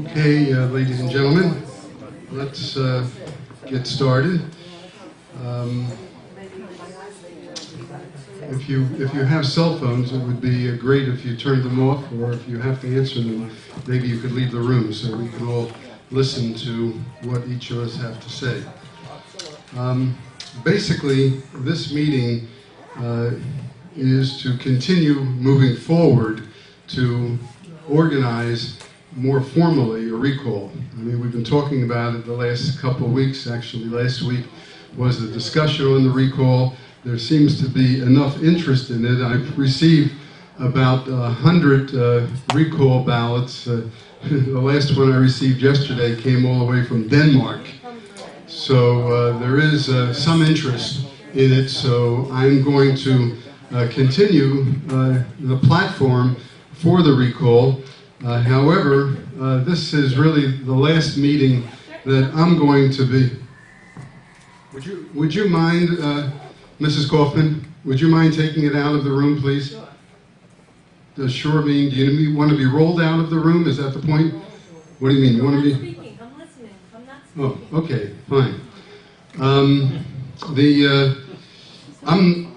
Okay, ladies and gentlemen, let's get started. If you have cell phones, it would be great if you turned them off, or if you have to answer them, maybe you could leave the room so we can all listen to what each of us have to say. Basically, this meeting is to continue moving forward to organize more formally a recall. I mean, we've been talking about it the last couple of weeks. Actually, last week was the discussion on the recall. There seems to be enough interest in it. I've received about 100 recall ballots. The last one I received yesterday came all the way from Denmark. So there is some interest in it. So I'm going to continue the platform for the recall. However, this is really the last meeting that I'm going to be. Would you mind, Mrs. Kaufman, would you mind taking it out of the room, please? Does sure mean, do you want to be rolled out of the room? Is that the point? What do you mean? You want to be? I'm speaking. I'm listening. I'm not speaking. Oh, okay, fine.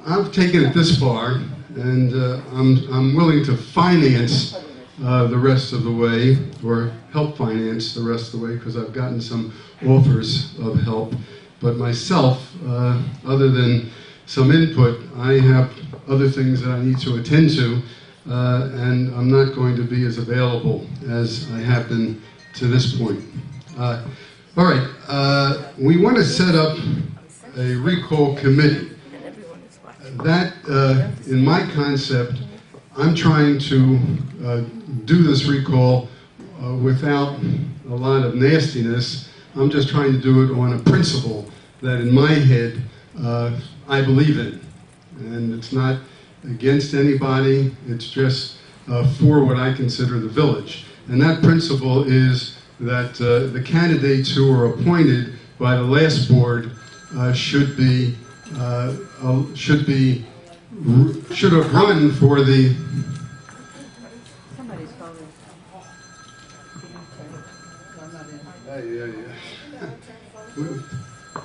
I've taken it this far, and I'm willing to finance the rest of the way, or help finance the rest of the way, because I've gotten some offers of help. But myself, other than some input, I have other things that I need to attend to, and I'm not going to be as available as I have been to this point. All right, we want to set up a recall committee. That, in my concept, I'm trying to do this recall without a lot of nastiness. I'm just trying to do it on a principle that in my head I believe in. And it's not against anybody, it's just for what I consider the village. And that principle is that the candidates who are appointed by the last board should have run for the. Somebody's phone. Yeah.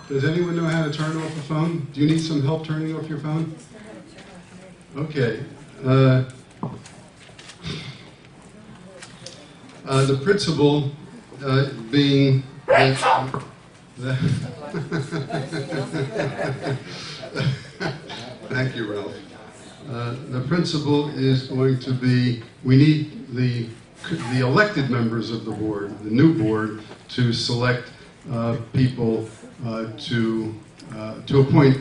Does anyone know how to turn off a phone? Do you need some help turning off your phone? Okay. The principle being that thank you, Ralph. The principle is going to be, we need the elected members of the board, the new board, to select people to appoint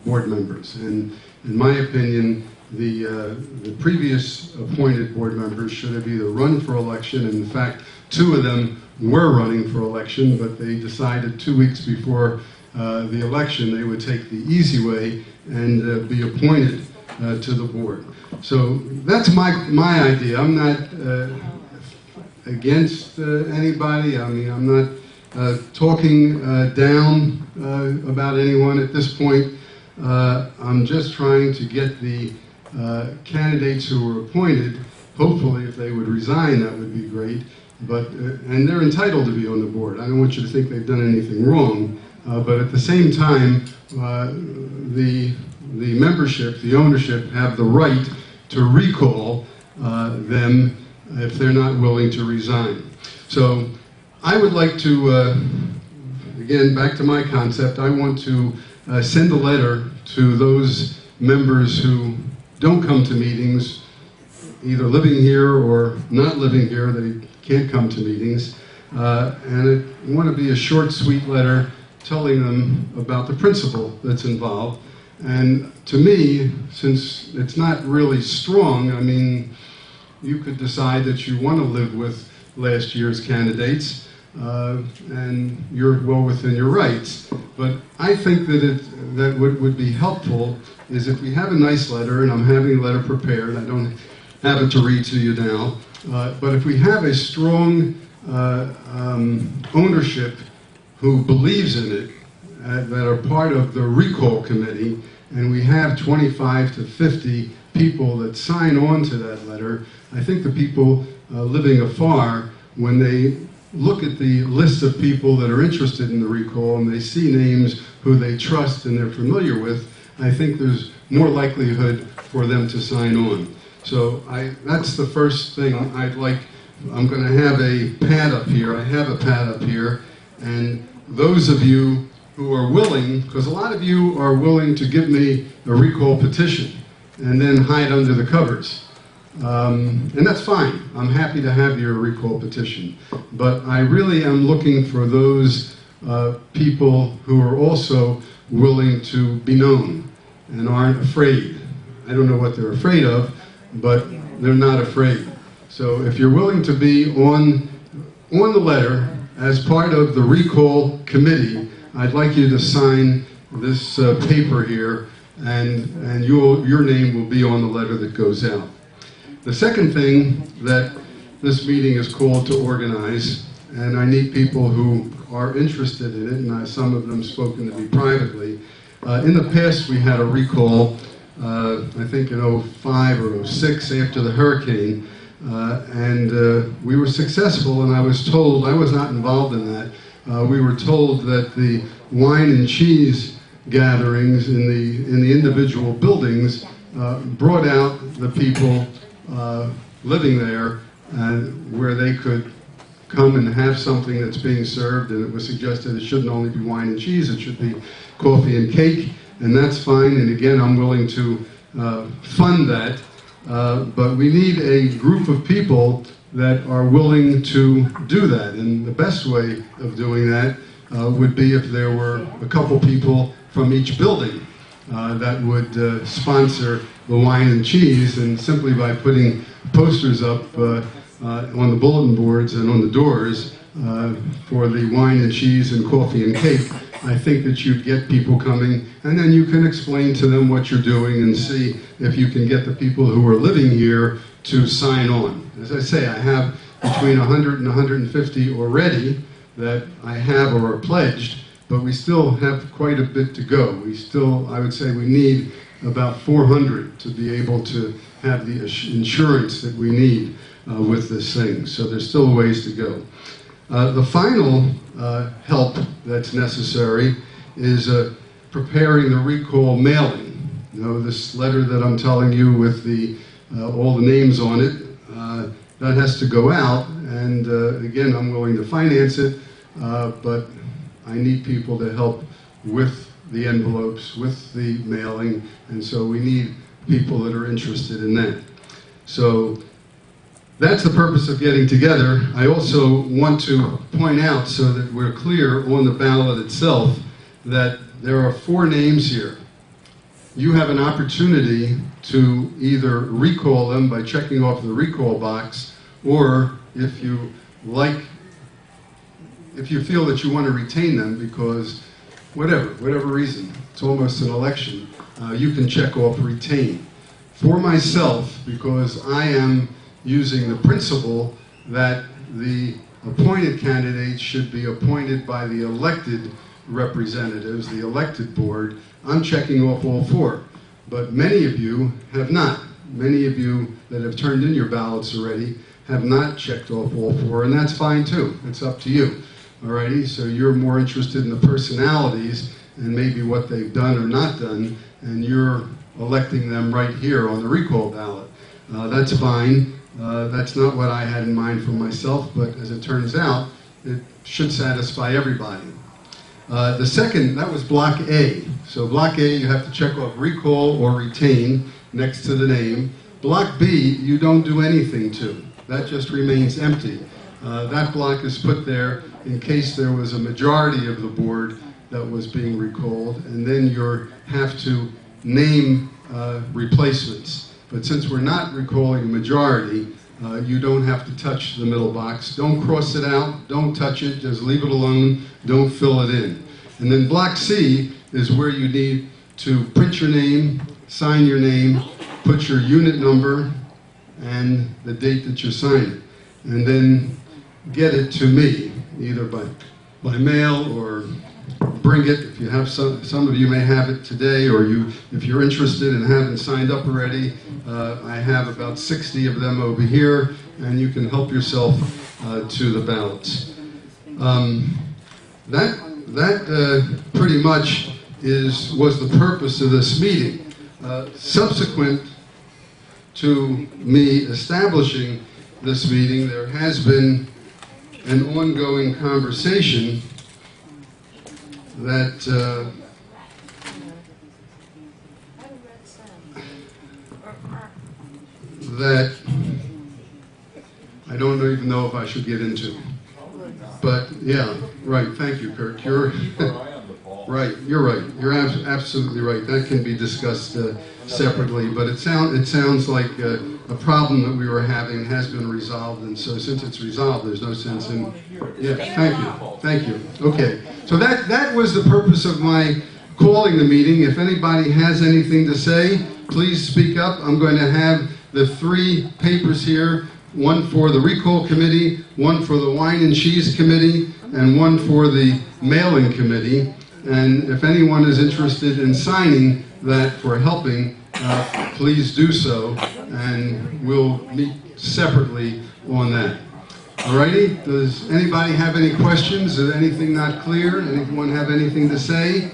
board members. And in my opinion, the previous appointed board members should have either run for election, and in fact, 2 of them were running for election, but they decided 2 weeks before the election they would take the easy way and be appointed to the board. So that's my idea. I'm not against anybody. I mean, I'm not talking down about anyone at this point. I'm just trying to get the candidates who were appointed, hopefully if they would resign, that would be great. But and they're entitled to be on the board. I don't want you to think they've done anything wrong. But at the same time, the membership, the ownership, have the right to recall them if they're not willing to resign. So I would like to, again, back to my concept, I want to send a letter to those members who don't come to meetings, either living here or not living here. They can't come to meetings. And I want to be a short, sweet letter telling them about the principle that's involved. And to me, since it's not really strong, I mean, you could decide that you want to live with last year's candidates, and you're well within your rights. But I think that what would be helpful is if we have a nice letter, and I'm having a letter prepared, I don't have it to read to you now, but if we have a strong ownership who believes in it, that are part of the recall committee, and we have 25 to 50 people that sign on to that letter, I think the people living afar, when they look at the list of people that are interested in the recall and they see names who they trust and they're familiar with, I think there's more likelihood for them to sign on. So that's the first thing I'd like. I'm going to have a pad up here. I have a pad up here, and those of you who are willing, because a lot of you are willing to give me a recall petition and then hide under the covers. And that's fine. I'm happy to have your recall petition. But I really am looking for those people who are also willing to be known and aren't afraid. I don't know what they're afraid of, but they're not afraid. So if you're willing to be on the letter as part of the recall committee, I'd like you to sign this paper here, and your name will be on the letter that goes out. The second thing that this meeting is called to organize, and I need people who are interested in it, and some of them spoken to me privately. In the past, we had a recall, I think in 05 or 06 after the hurricane, and we were successful, and I was told, I was not involved in that, we were told that the wine and cheese gatherings in the individual buildings brought out the people living there, where they could come and have something that's being served, and it was suggested it shouldn't only be wine and cheese, it should be coffee and cake, and that's fine, and again, I'm willing to fund that, but we need a group of people that are willing to do that, and the best way of doing that would be if there were a couple people from each building that would sponsor the wine and cheese, and simply by putting posters up on the bulletin boards and on the doors for the wine and cheese and coffee and cake, I think that you'd get people coming, and then you can explain to them what you're doing and see if you can get the people who are living here to sign on. As I say, I have between 100 and 150 already that I have or are pledged, but we still have quite a bit to go. We still, I would say we need about 400 to be able to have the insurance that we need with this thing. So there's still a ways to go. The final help that's necessary is preparing the recall mailing. You know, this letter that I'm telling you with all the names on it, that has to go out, and again, I'm willing to finance it, but I need people to help with the envelopes, with the mailing, and so we need people that are interested in that. So that's the purpose of getting together. I also want to point out, so that we're clear on the ballot itself, that there are 4 names here. You have an opportunity to either recall them by checking off the recall box, or if you feel that you want to retain them because whatever reason, it's almost an election, you can check off retain. For myself, because I am using the principle that the appointed candidates should be appointed by the elected representatives, the elected board, I'm checking off all 4. But many of you have not. Many of you that have turned in your ballots already have not checked off all 4, and that's fine too. It's up to you. Alrighty, so you're more interested in the personalities and maybe what they've done or not done, and you're electing them right here on the recall ballot. That's fine. That's not what I had in mind for myself, but as it turns out, it should satisfy everybody. The second, that was Block A. So Block A, you have to check off recall or retain next to the name. Block B, you don't do anything to. That just remains empty. That block is put there in case there was a majority of the board that was being recalled, and then you have to name replacements. But since we're not recalling a majority, you don't have to touch the middle box. Don't cross it out, don't touch it, just leave it alone, don't fill it in. And then Block C is where you need to print your name, sign your name, put your unit number, and the date that you're signing. And then get it to me, either by by mail or bring it. If you have some of you may have it today, or if you're interested and haven't signed up already, I have about 60 of them over here, and you can help yourself to the ballots. That pretty much was the purpose of this meeting. Subsequent to me establishing this meeting, there has been an ongoing conversation that I don't even know if I should get into. But yeah, right. Thank you, Kirk. You're right. You're right. You're absolutely right. That can be discussed separately. But it sounds like a problem that we were having has been resolved, and so since it's resolved, there's no sense in. Yeah. Thank you. Thank you. Okay. So that was the purpose of my calling the meeting. If anybody has anything to say, please speak up. I'm going to have the 3 papers here. One for the recall committee, one for the wine and cheese committee, and one for the mailing committee. And if anyone is interested in signing that for helping, please do so, and we'll meet separately on that. Alrighty, does anybody have any questions? Is anything not clear? Anyone have anything to say?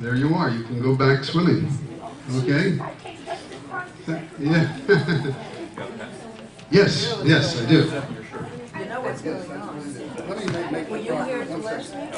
There you are, you can go back swimming. Okay? Yeah. Yes, I do. You know what's going on. Were you here at the last meeting?